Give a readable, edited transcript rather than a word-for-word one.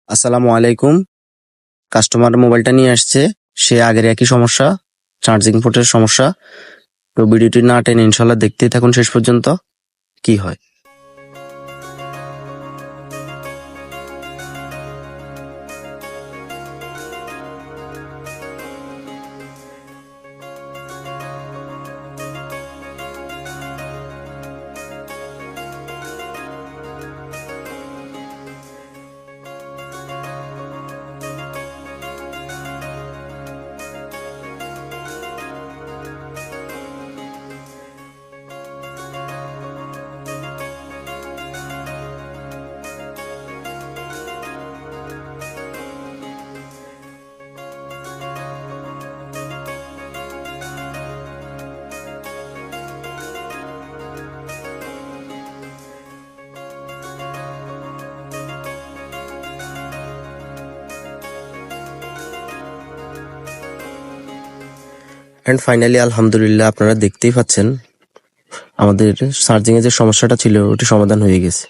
আসসালামু আলাইকুম। কাস্টমার মোবাইলটা নিয়ে আসছে, সে আগের একই সমস্যা, চার্জিং পোর্টের সমস্যা। তো ভিডিওটি না টেনে ইনশাল্লাহ দেখতেই থাকুন শেষ পর্যন্ত কি হয়। এন্ড ফাইনালি আলহামদুলিল্লাহ আপনারা দেখতেই পাচ্ছেন আমাদের চার্জিং এর যে সমস্যাটা ছিল ওটি সমাধান হয়ে গেছে।